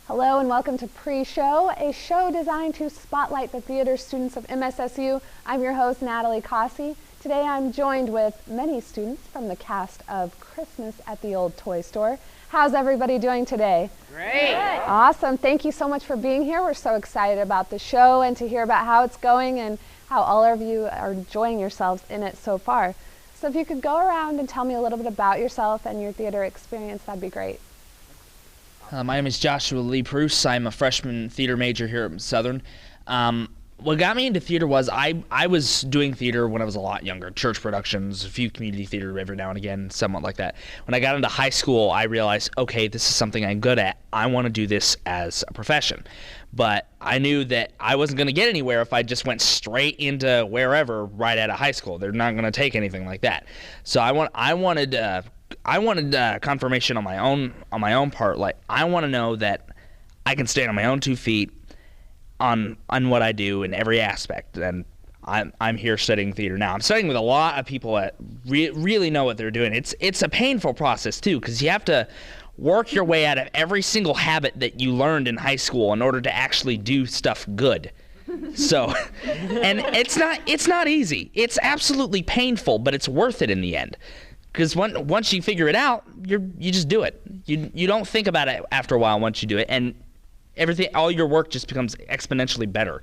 Hello and welcome to Pre Show, a show designed to spotlight the theater students of MSSU. I'm your host, Natalie Cossey. Today I'm joined with many students from the cast of Christmas at the Old Toy Store. How's everybody doing today? Great. Awesome. Thank you so much for being here. We're so excited about the show and to hear about how it's going and how all of you are enjoying yourselves in it so far. So if you could go around and tell me a little bit about yourself and your theater experience, that'd be great. My name is Joshua Lee Bruce. I'm a freshman theater major here at Southern. What got me into theater was I was doing theater when I was a lot younger, church productions, a few community theater every now and again, somewhat like that. When I got into high school, I realized, okay, this is something I'm good at. I want to do this as a profession. But I knew that I wasn't going to get anywhere if I just went straight into wherever right out of high school. They're not going to take anything like that. So I wanted confirmation on my own part. Like, I want to know that I can stand on my own 2 feet on what I do in every aspect. And I'm here studying theater now. I'm studying with a lot of people that really know what they're doing. It's a painful process too, because you have to work your way out of every single habit that you learned in high school in order to actually do stuff good. So, and it's not easy. It's absolutely painful, but it's worth it in the end. Because once you figure it out, you just do it. You don't think about it after a while once you do it, and all your work just becomes exponentially better.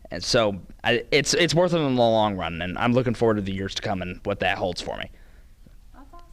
And so it's worth it in the long run, and I'm looking forward to the years to come and what that holds for me. That's awesome.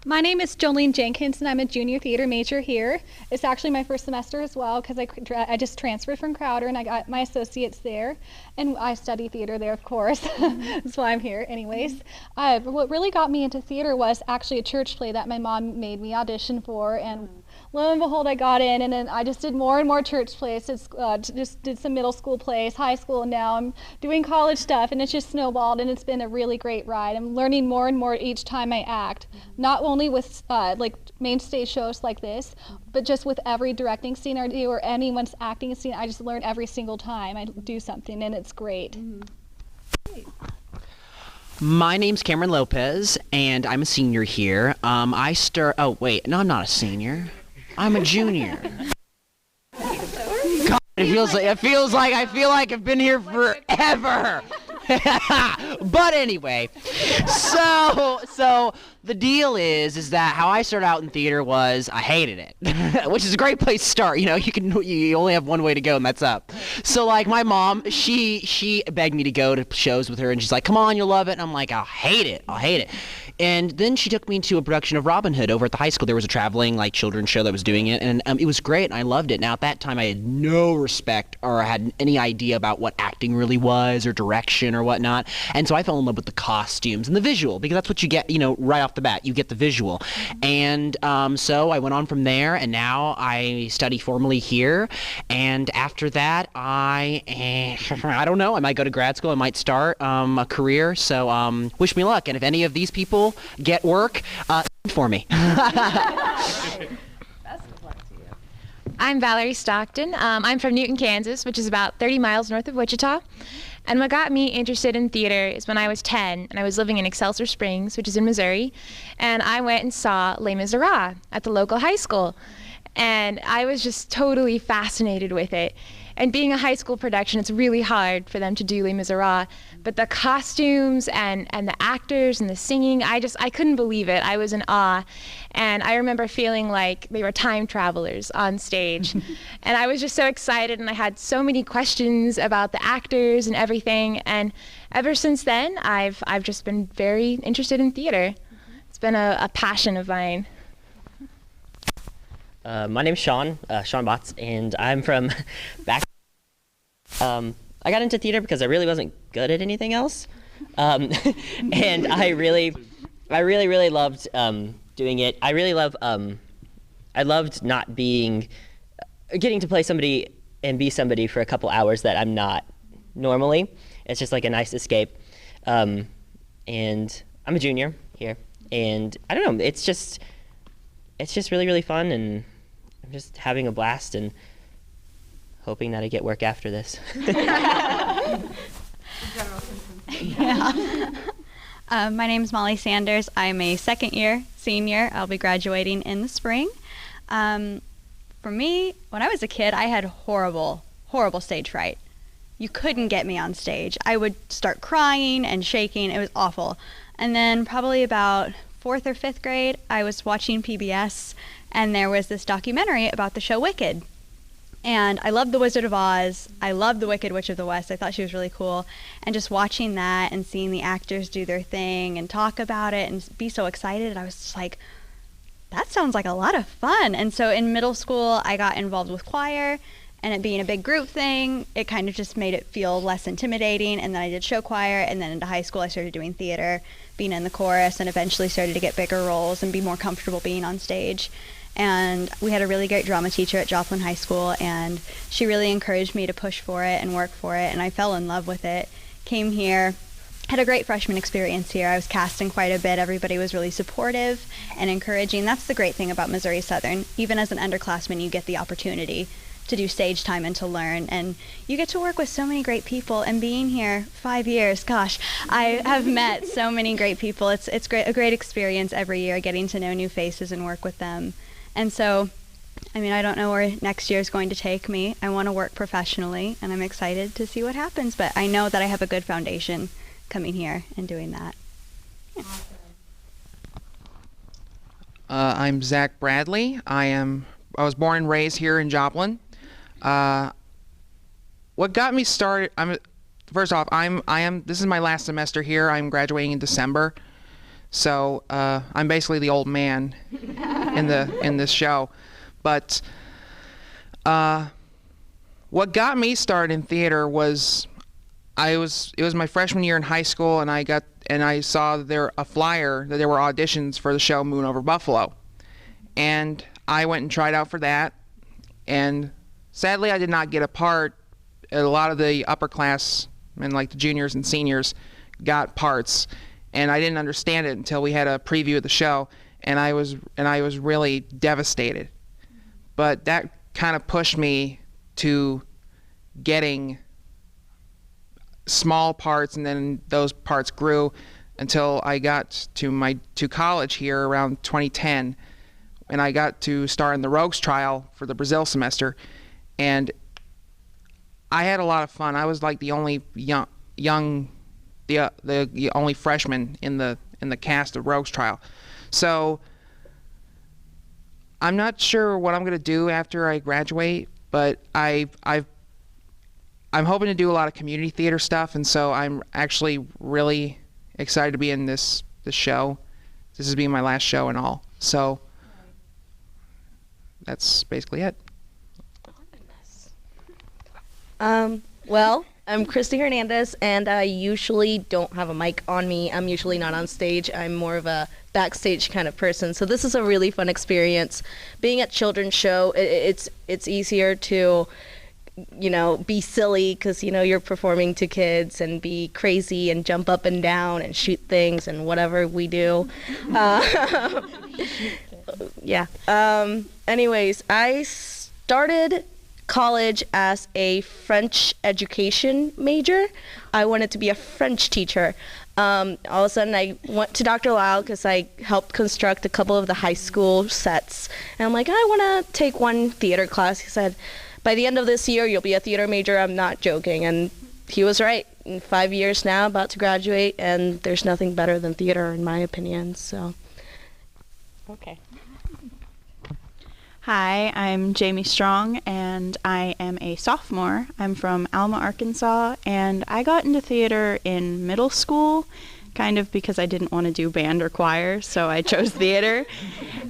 My name is Jolene Jenkins, and I'm a junior theater major here. It's actually my first semester as well, because I just transferred from Crowder, and I got my associates there. And I study theater there, of course. That's why I'm here anyways. What really got me into theater was actually a church play that my mom made me audition for, and lo and behold, I got in, and then I just did more and more church plays. Just did some middle school plays, high school, and now I'm doing college stuff, and it's just snowballed, and it's been a really great ride. I'm learning more and more each time I act, not only with like main stage shows like this, but just with every directing scene I do or anyone's acting scene. I just learn every single time I do something, and it's great. My name's Cameron Lopez, and I'm a senior here. Oh wait, no, I'm not a senior. I'm a junior. God, it feels like I've been here forever. But anyway, so the deal is that how I started out in theater was I hated it, which is a great place to start. You know, you only have one way to go, and that's up. So like my mom, she begged me to go to shows with her, and she's like, "Come on, you'll love it." And I'm like, I'll hate it. And then she took me to a production of Robin Hood over at the high school. There was a traveling like children's show that was doing it, and it was great, and I loved it. Now at that time, I had no respect or had any idea about what acting really was or direction or whatnot, and so I fell in love with the costumes and the visual, because that's what you get, right off the bat. You get the visual, and so I went on from there, and now I study formally here. And after that, I don't know. I might go to grad school. I might start a career. So wish me luck. And if any of these people get work, for me. Best of luck to you. I'm Valerie Stockton. I'm from Newton, Kansas, which is about 30 miles north of Wichita. And what got me interested in theater is when I was 10 and I was living in Excelsior Springs, which is in Missouri, and I went and saw Les Miserables at the local high school. And I was just totally fascinated with it. And being a high school production, it's really hard for them to do Les Miserables. But the costumes and the actors and the singing, I couldn't believe it. I was in awe. And I remember feeling like they were time travelers on stage. And I was just so excited, and I had so many questions about the actors and everything. And ever since then, I've just been very interested in theater. It's been a passion of mine. My name's Sean Botts, and I'm from back. I got into theater because I really wasn't good at anything else, and I really loved doing it. I loved not getting to play somebody and be somebody for a couple hours that I'm not normally. It's just like a nice escape, and I'm a junior here, and I don't know. It's just really fun, and I'm just having a blast and hoping that I get work after this. Yeah. My name's Molly Sanders. I'm a second-year senior. I'll be graduating in the spring. For for me, when I was a kid, I had horrible stage fright. You couldn't get me on stage. I would start crying and shaking. It was awful. And then probably about 4th or 5th grade, I was watching PBS, and there was this documentary about the show Wicked. And I loved The Wizard of Oz. I loved The Wicked Witch of the West. I thought she was really cool. And just watching that and seeing the actors do their thing and talk about it and be so excited, I was just like, that sounds like a lot of fun. And so in middle school, I got involved with choir, and it being a big group thing, it kind of just made it feel less intimidating. And then I did show choir, and then into high school, I started doing theater, being in the chorus, and eventually started to get bigger roles and be more comfortable being on stage. And we had a really great drama teacher at Joplin High School, and she really encouraged me to push for it and work for it, and I fell in love with it. Came here, had a great freshman experience here. I was cast in quite a bit. Everybody was really supportive and encouraging. That's the great thing about Missouri Southern. Even as an underclassman, you get the opportunity to do stage time and to learn, and you get to work with so many great people. And being here 5 years, gosh, I have met so many great people. It's a great experience every year, getting to know new faces and work with them. And so, I mean, I don't know where next year is going to take me. I want to work professionally, and I'm excited to see what happens, but I know that I have a good foundation coming here and doing that. Yeah. I'm Zach Bradley. I was born and raised here in Joplin. What got me started, first off, this is my last semester here. I'm graduating in December. So, I'm basically the old man in this show. But, what got me started in theater was, it was my freshman year in high school, and I saw a flyer that there were auditions for the show Moon Over Buffalo. And I went and tried out for that, and sadly I did not get a part. A lot of the upperclassmen, like the juniors and seniors, got parts, and I didn't understand it until we had a preview of the show, and I was really devastated. But that kind of pushed me to getting small parts, and then those parts grew until I got to college here around 2010, and I got to star in the Rogues Trial for the Brazil semester, and I had a lot of fun. I was like the only the only freshman in the cast of Rogues Trial. So I'm not sure what I'm gonna do after I graduate, but I'm hoping to do a lot of community theater stuff, and so I'm actually really excited to be in this show. This is being my last show and all. So that's basically it. Well, I'm Christy Hernandez, and I usually don't have a mic on me. I'm usually not on stage. I'm more of a backstage kind of person. So this is a really fun experience. Being at children's show, it's easier to, be silly because, you're performing to kids, and be crazy and jump up and down and shoot things and whatever we do. Yeah. Anyways, I started college as a French education major. I wanted to be a French teacher. All of a sudden I went to Dr. Lyle because I helped construct a couple of the high school sets. And I'm like, I want to take one theater class. He said, by the end of this year, you'll be a theater major. I'm not joking. And he was right. In 5 years now, about to graduate, and there's nothing better than theater in my opinion, so. Okay. Hi, I'm Jamie Strong, and I am a sophomore. I'm from Alma, Arkansas, and I got into theater in middle school, kind of because I didn't want to do band or choir, so I chose theater.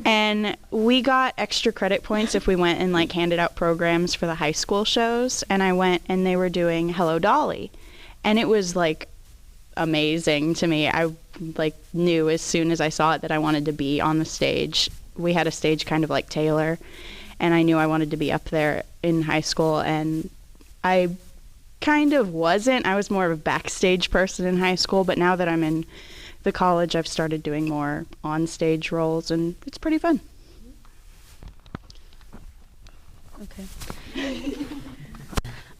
And we got extra credit points if we went and handed out programs for the high school shows, and I went and they were doing Hello Dolly, and it was amazing to me. I knew as soon as I saw it that I wanted to be on the stage. We had a stage kind of like Taylor, and I knew I wanted to be up there in high school, and I kind of wasn't. I was more of a backstage person in high school, but now that I'm in the college, I've started doing more on-stage roles, and it's pretty fun. Okay.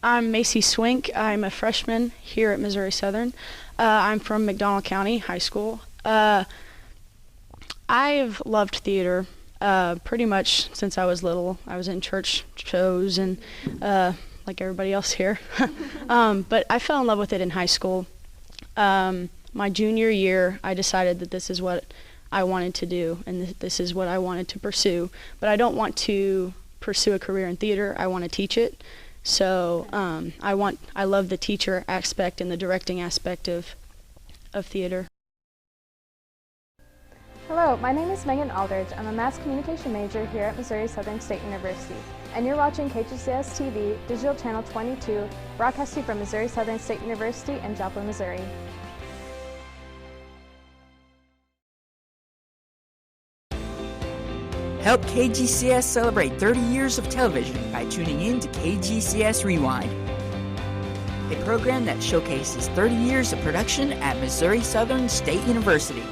I'm Macy Swink. I'm a freshman here at Missouri Southern. I'm from McDonald County High School. I've loved theater pretty much since I was little. I was in church shows and like everybody else here. But I fell in love with it in high school. My junior year, I decided that this is what I wanted to do and this is what I wanted to pursue. But I don't want to pursue a career in theater. I want to teach it. So I love the teacher aspect and the directing aspect of theater. Hello, my name is Megan Aldridge. I'm a mass communication major here at Missouri Southern State University, and you're watching KGCS TV, Digital Channel 22, broadcasting from Missouri Southern State University in Joplin, Missouri. Help KGCS celebrate 30 years of television by tuning in to KGCS Rewind, a program that showcases 30 years of production at Missouri Southern State University.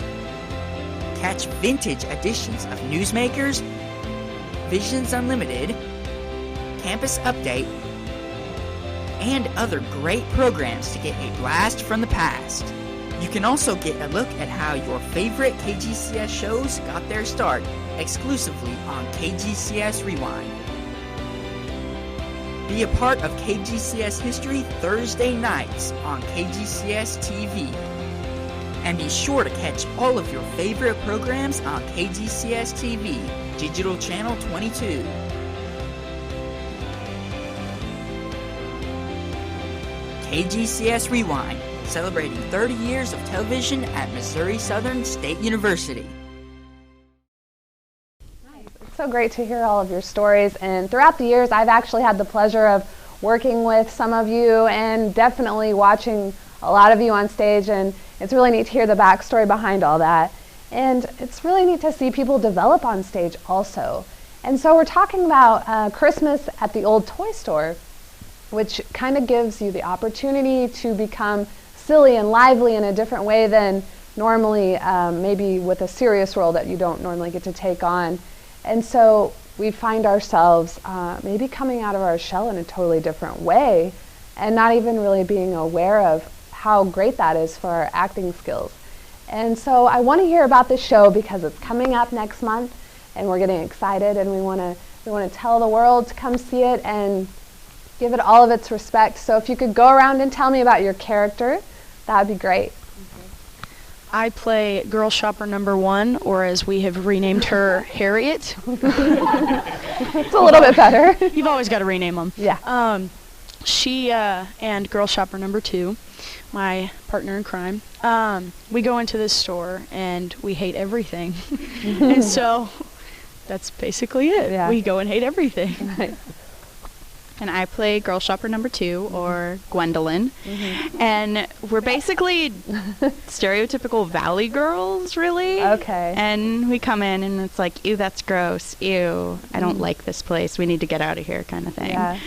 Catch vintage editions of Newsmakers, Visions Unlimited, Campus Update, and other great programs to get a blast from the past. You can also get a look at how your favorite KGCS shows got their start exclusively on KGCS Rewind. Be a part of KGCS history Thursday nights on KGCS TV. And be sure to catch all of your favorite programs on KGCS TV, Digital Channel 22. KGCS Rewind, celebrating 30 years of television at Missouri Southern State University. It's so great to hear all of your stories, and throughout the years I've actually had the pleasure of working with some of you and definitely watching a lot of you on stage, and it's really neat to hear the backstory behind all that. And it's really neat to see people develop on stage also. And so we're talking about Christmas at the old toy store, which kind of gives you the opportunity to become silly and lively in a different way than normally, maybe with a serious role that you don't normally get to take on. And so we find ourselves maybe coming out of our shell in a totally different way and not even really being aware of how great that is for our acting skills. And so I want to hear about this show because it's coming up next month and we're getting excited, and we want to tell the world to come see it and give it all of its respect. So if you could go around and tell me about your character, that would be great. I play Girl Shopper number 1, or as we have renamed her, Harriet. It's a little bit better. You've always got to rename them. Yeah. She and Girl Shopper number 2, my partner in crime, we go into this store and we hate everything. And so that's basically it. Yeah. We go and hate everything. Right. And I play Girl Shopper number 2, or Gwendolyn. Mm-hmm. And we're basically stereotypical Valley girls, really. Okay. And we come in and it's like, ew, that's gross. Ew, I don't like this place. We need to get out of here, kind of thing. Yeah.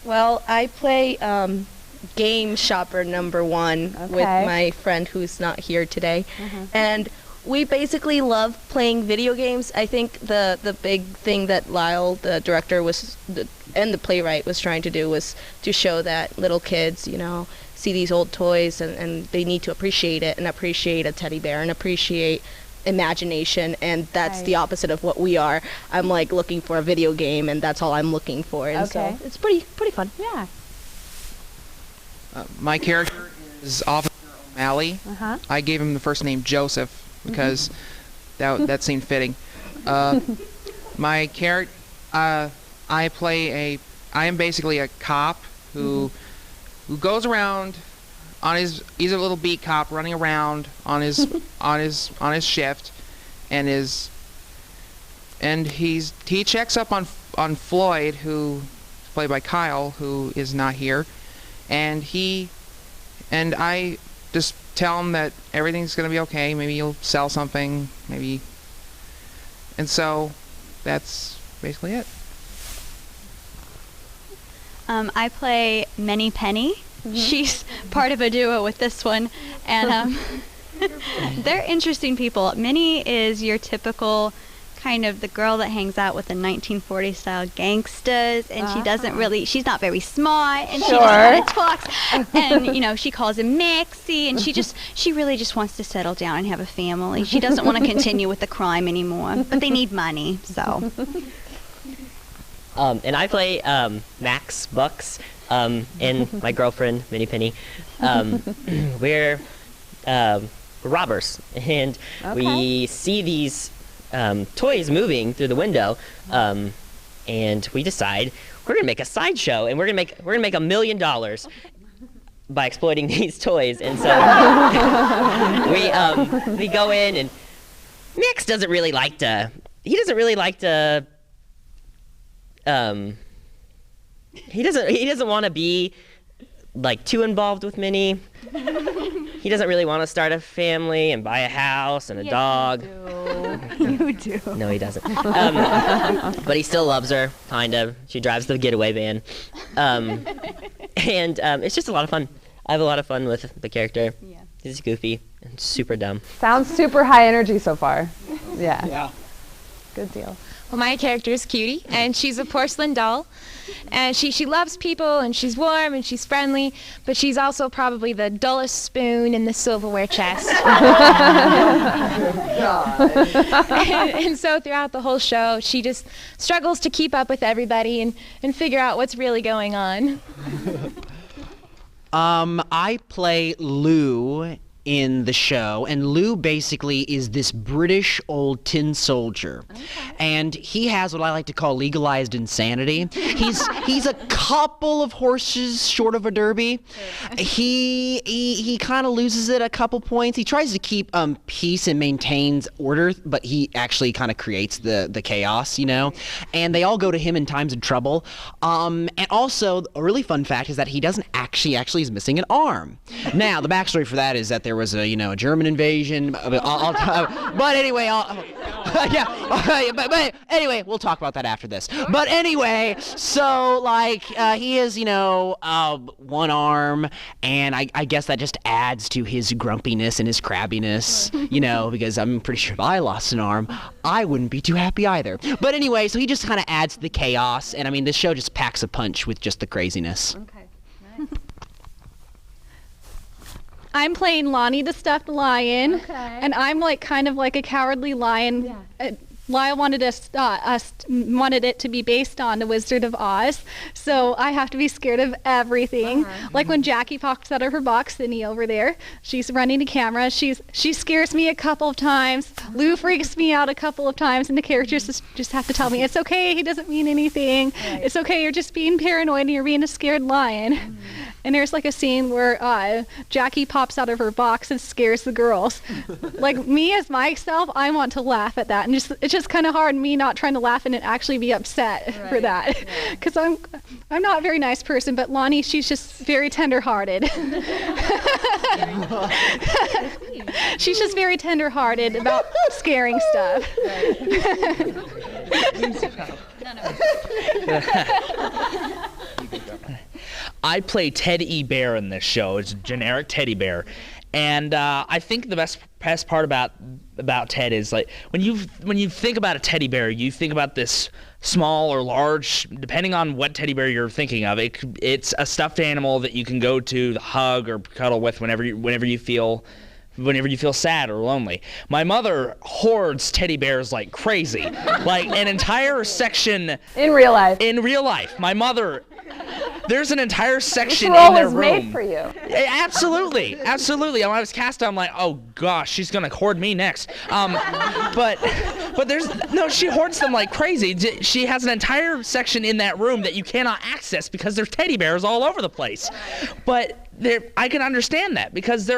Well, I play Game Shopper number 1 with my friend who's not here today. And we basically love playing video games. I think the big thing that Lyle, the director, and the playwright was trying to do was to show that little kids, see these old toys and they need to appreciate it and appreciate a teddy bear and appreciate imagination, and that's the opposite of what we are. I'm like looking for a video game, and that's all I'm looking for, and so it's pretty fun. Yeah. My character is Officer O'Malley. I gave him the first name Joseph because that seemed fitting. My character, I am basically a cop who goes around on he's a little beat cop running around on his on his shift, and he checks up on Floyd, who is played by Kyle, who is not here, and I just tell him that everything's gonna be okay. Maybe you'll sell something, maybe, and so that's basically it. I play Minnie Penny. She's part of a duo with this one, and they're interesting people. Minnie is your typical kind of the girl that hangs out with the 1940s style gangsters, and she's not very smart, and she just kind of talks, and she calls him Maxie, and she really just wants to settle down and have a family. She doesn't want to continue with the crime anymore, but they need money, so. And I play Max Bucks, and my girlfriend Minnie Penny. We're robbers, and we see these toys moving through the window, and we decide we're gonna make a sideshow, and we're gonna make $1 million by exploiting these toys. And so we go in, and Max doesn't really like to. He doesn't want to be like too involved with Minnie. He doesn't really want to start a family and buy a house and a dog. You do. No, he doesn't. But he still loves her, kind of. She drives the getaway van. And it's just a lot of fun. I have a lot of fun with the character. Yeah. He's goofy and super dumb. Sounds super high energy so far. Yeah. Good deal. Well, my character is Cutie, and she's a porcelain doll, and she loves people, and she's warm, and she's friendly, but she's also probably the dullest spoon in the silverware chest. and so throughout the whole show, she just struggles to keep up with everybody and figure out what's really going on. I play Lou in the show, and Lou basically is this British old tin soldier, and he has what I like to call legalized insanity. He's a couple of horses short of a derby. He kind of loses it a couple points. He tries to keep peace and maintains order, but he actually kind of creates the chaos, and they all go to him in times of trouble. And also a really fun fact is that he doesn't actually is missing an arm. Now the backstory for that is that there was a German invasion, but anyway, but anyway, we'll talk about that after this. But anyway, so he has one arm, and I guess that just adds to his grumpiness and his crabbiness, because I'm pretty sure if I lost an arm, I wouldn't be too happy either. But anyway, so he just kind of adds to the chaos, and I mean this show just packs a punch with just the craziness. Okay. Nice. I'm playing Lonnie the stuffed lion, and I'm kind of like a cowardly lion. Yeah. Lyle wanted wanted it to be based on the Wizard of Oz, so I have to be scared of everything. Like when Jackie pops out of her box, Cindy over there, she's running the camera. She scares me a couple of times. Lou freaks me out a couple of times, and the characters just have to tell me it's okay. He doesn't mean anything. Right. It's okay. You're just being paranoid, and you're being a scared lion. And there's a scene where Jackie pops out of her box and scares the girls. Me as myself, I want to laugh at that, and it's just kind of hard me not trying to laugh and actually be upset for that, because I'm not a very nice person. But Lonnie, she's just very tender-hearted. She's just very tender-hearted about scaring stuff. I play Ted E. Bear in this show. It's a generic teddy bear, and I think the best part about Ted is when you think about a teddy bear, you think about this small or large, depending on what teddy bear you're thinking of. It's a stuffed animal that you can go to, hug or cuddle with whenever you feel sad or lonely. My mother hoards teddy bears like crazy, like an entire section in real life. My mother. There's an entire section this role in their is room. Made for you. Absolutely. When I was cast, I'm like, oh gosh, she's gonna hoard me next. But she hoards them like crazy. She has an entire section in that room that you cannot access because there's teddy bears all over the place. But I can understand that because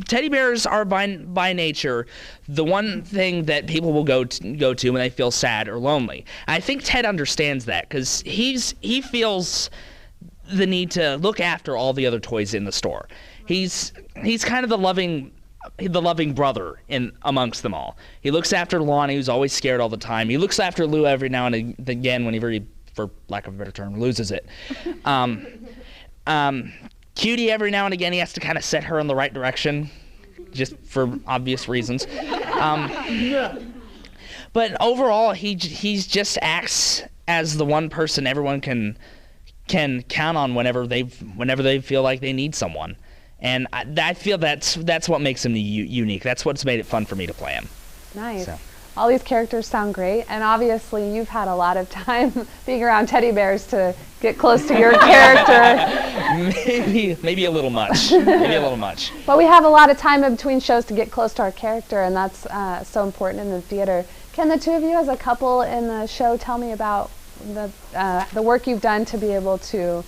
teddy bears are by nature the one thing that people will go to when they feel sad or lonely. And I think Ted understands that because he feels the need to look after all the other toys in the store. He's kind of the loving brother amongst them all. He looks after Lonnie, who's always scared all the time. He looks after Lou every now and again whenever he, for lack of a better term, loses it. Cutie, every now and again, he has to kind of set her in the right direction, just for obvious reasons. But overall, he's just acts as the one person everyone can count on whenever they feel like they need someone. And I feel that's what makes him unique. That's what's made it fun for me to play him. Nice. So. All these characters sound great, and obviously you've had a lot of time being around teddy bears to get close to your character. Maybe a little much. Maybe a little much. But we have a lot of time in between shows to get close to our character, and that's so important in the theater. Can the two of you as a couple in the show tell me about the work you've done to be able to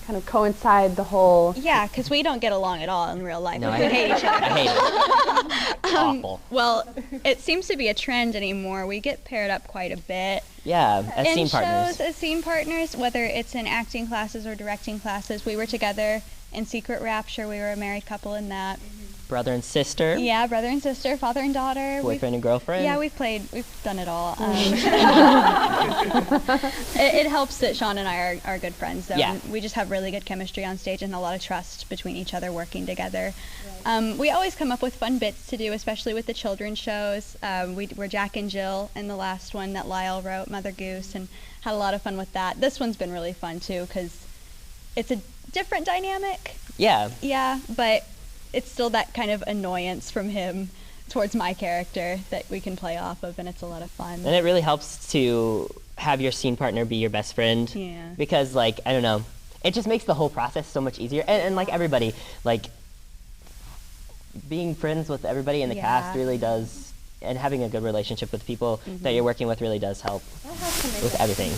kind of coincide the whole... Yeah, because we don't get along at all in real life. No, we hate each other. I hate it. It's awful. Well, it seems to be a trend anymore. We get paired up quite a bit. Yeah, as in scene partners. shows, as scene partners, whether it's in acting classes or directing classes. We were together in Secret Rapture. We were a married couple in that. Brother and sister. Yeah, brother and sister, father and daughter. Boyfriend and girlfriend. Yeah, we've done it all. It helps that Sean and I are good friends, though. Yeah. We just have really good chemistry on stage and a lot of trust between each other working together. Right. We always come up with fun bits to do, especially with the children's shows. We're Jack and Jill in the last one that Lyle wrote, Mother Goose, and had a lot of fun with that. This one's been really fun, too, because it's a different dynamic. Yeah. Yeah, but it's still that kind of annoyance from him towards my character that we can play off of, and it's a lot of fun. And it really helps to have your scene partner be your best friend. Yeah. Because, like, I don't know, it just makes the whole process so much easier. And like, everybody, like, being friends with everybody in the cast really does, and having a good relationship with people that you're working with really does help with everything.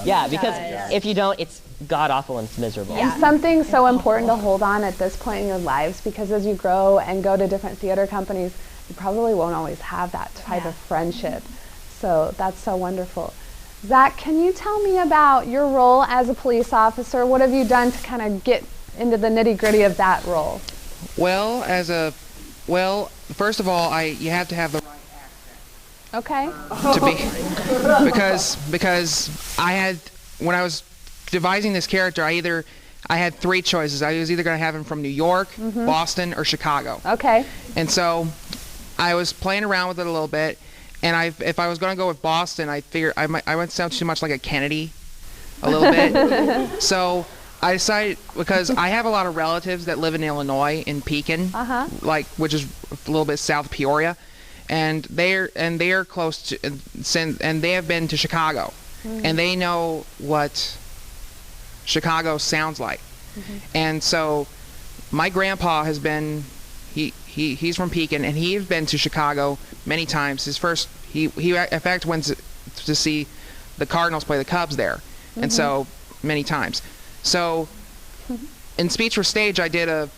Yeah, because if you don't, it's god-awful and it's miserable. And something so important to hold on at this point in your lives, because as you grow and go to different theater companies, you probably won't always have that type of friendship. So that's so wonderful. Zach, can you tell me about your role as a police officer? What have you done to kind of get into the nitty-gritty of that role? Well, first of all, you have to have the right accent. Okay. To be, because I had, when I was devising this character, I had three choices. I was either going to have him from New York, Boston, or Chicago. Okay. And so I was playing around with it a little bit, and if I was going to go with Boston, I figured I wouldn't sound too much like a Kennedy, a little bit. So I decided, because I have a lot of relatives that live in Illinois, in Pekin, which is a little bit south of Peoria, and they are close to, and they have been to Chicago, and they know what Chicago sounds like. And so my grandpa has been, he's from Pekin, and he's been to Chicago many times. He in fact went to see the Cardinals play the Cubs there, and so many times. So in Speech for Stage, I did a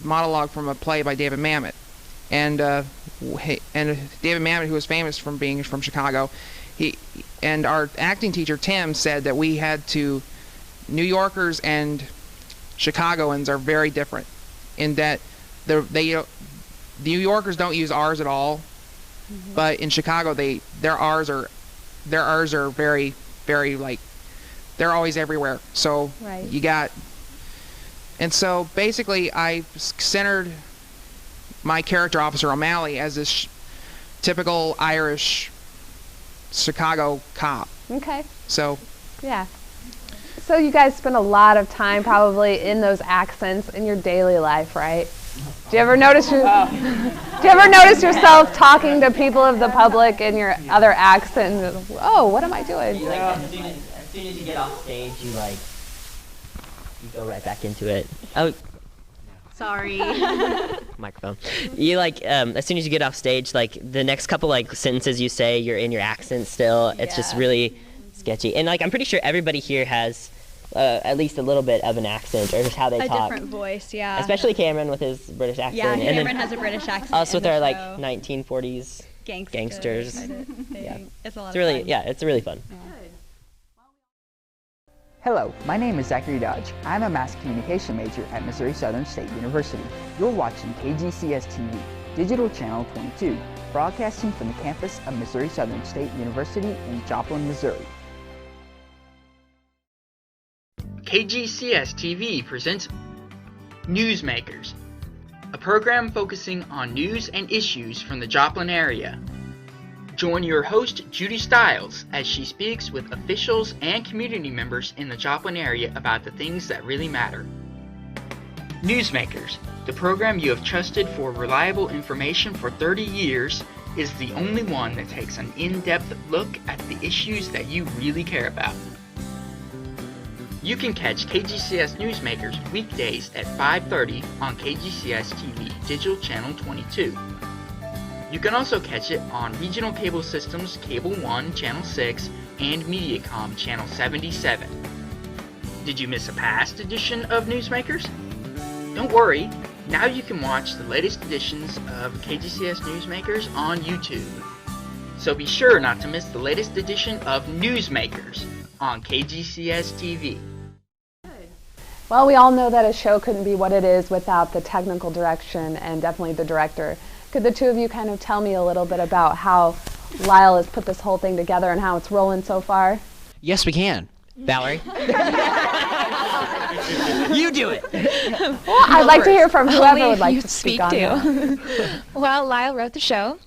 monologue from a play by David Mamet, and David Mamet, who was famous from being from Chicago, and our acting teacher Tim said that we had to, New Yorkers and Chicagoans are very different in that the New Yorkers don't use R's at all, but in Chicago their R's are very, very, like, they're always everywhere. So and so basically I centered my character, Officer O'Malley, as this typical Irish Chicago cop. Okay. So. Yeah. So you guys spend a lot of time probably in those accents in your daily life, right? Do you ever notice yourself talking to people of the public in your other accent? Oh, what am I doing? As soon as you get off stage, you go right back into it. Oh, sorry. Microphone. You as soon as you get off stage, the next couple sentences you say, you're in your accent still. It's just really sketchy. And I'm pretty sure everybody here has at least a little bit of an accent, or just how they talk. A different voice, yeah. Especially Cameron with his British accent. Yeah, Cameron has a British accent. Us with our 1940s gangsters. It's a lot of fun. Yeah, it's really fun. Yeah. Hello, my name is Zachary Dodge. I'm a mass communication major at Missouri Southern State University. You're watching KGCS TV, Digital Channel 22, broadcasting from the campus of Missouri Southern State University in Joplin, Missouri. KGCS TV presents Newsmakers, a program focusing on news and issues from the Joplin area. Join your host, Judy Stiles, as she speaks with officials and community members in the Joplin area about the things that really matter. Newsmakers, the program you have trusted for reliable information for 30 years, is the only one that takes an in-depth look at the issues that you really care about. You can catch KGCS Newsmakers weekdays at 5:30 on KGCS TV Digital Channel 22. You can also catch it on regional cable systems Cable 1 Channel 6 and Mediacom Channel 77. Did you miss a past edition of Newsmakers? Don't worry, now you can watch the latest editions of KGCS Newsmakers on YouTube. So be sure not to miss the latest edition of Newsmakers on KGCS TV. Well, we all know that a show couldn't be what it is without the technical direction and definitely the director. Could the two of you kind of tell me a little bit about how Lyle has put this whole thing together and how it's rolling so far? Yes, we can. Valerie? You do it. Well, I'd like to hear from whoever would like to speak on that. Well, Lyle wrote the show.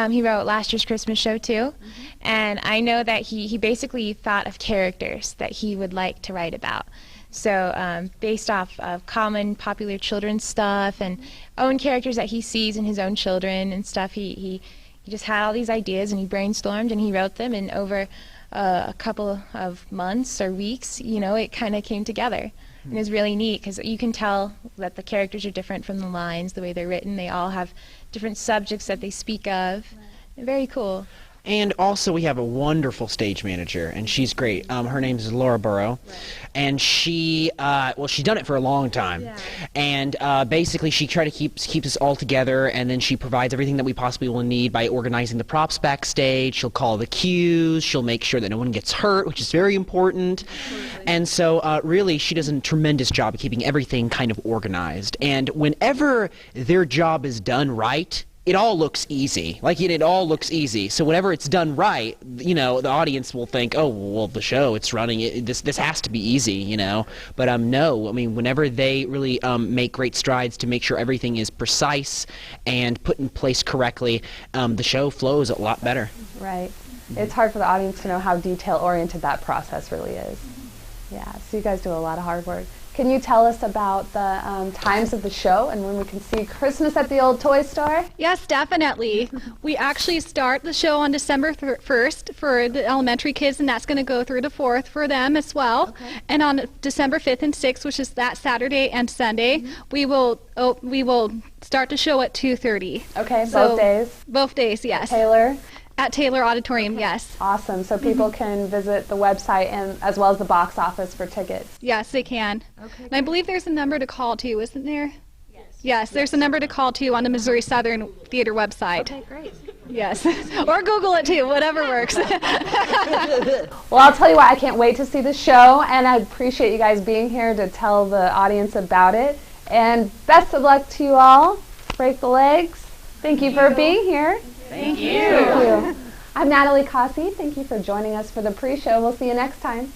He wrote last year's Christmas show too. And I know that he basically thought of characters that he would like to write about. So based off of common popular children's stuff and own characters that he sees in his own children and stuff, he just had all these ideas and he brainstormed and he wrote them, and over a couple of months or weeks, you know, it kind of came together. And it was really neat because you can tell that the characters are different from the lines, the way they're written. They all have different subjects that they speak of. Very cool. And also we have a wonderful stage manager, and she's great. Her name is Lyndall Burrow, and she, she's done it for a long time. Yeah. And basically she tries to keep us all together, and then she provides everything that we possibly will need by organizing the props backstage. She'll call the cues. She'll make sure that no one gets hurt, which is very important. Absolutely. And so really she does a tremendous job of keeping everything kind of organized. And whenever their job is done right, it all looks easy. Like, it all looks easy. So whenever it's done right, you know, the audience will think, oh, well, the show, it's running. This has to be easy, you know. But no, I mean, whenever they really make great strides to make sure everything is precise and put in place correctly, the show flows a lot better. Right. It's hard for the audience to know how detail-oriented that process really is. Yeah, so you guys do a lot of hard work. Can you tell us about the times of the show and when we can see Christmas at the old toy store? Yes, definitely. We actually start the show on December 1st for the elementary kids, and that's going to go through the 4th for them as well. Okay. And on December 5th and 6th, which is that Saturday and Sunday, we will start the show at 2:30. Okay, so both days? Both days, yes. Taylor? At Taylor Auditorium, yes. Awesome. So people can visit the website and as well as the box office for tickets. Yes, they can. Okay. And I believe there's a number to call too, isn't there? Yes. Yes, there's a number to call too on the Missouri Southern Theater website. Okay, great. Yes. Or Google it too, whatever works. Well, I'll tell you what, I can't wait to see the show, and I appreciate you guys being here to tell the audience about it. And best of luck to you all. Break the legs. Thank you for being here. Thank you. Thank you. I'm Natalie Cossey. Thank you for joining us for the pre-show. We'll see you next time.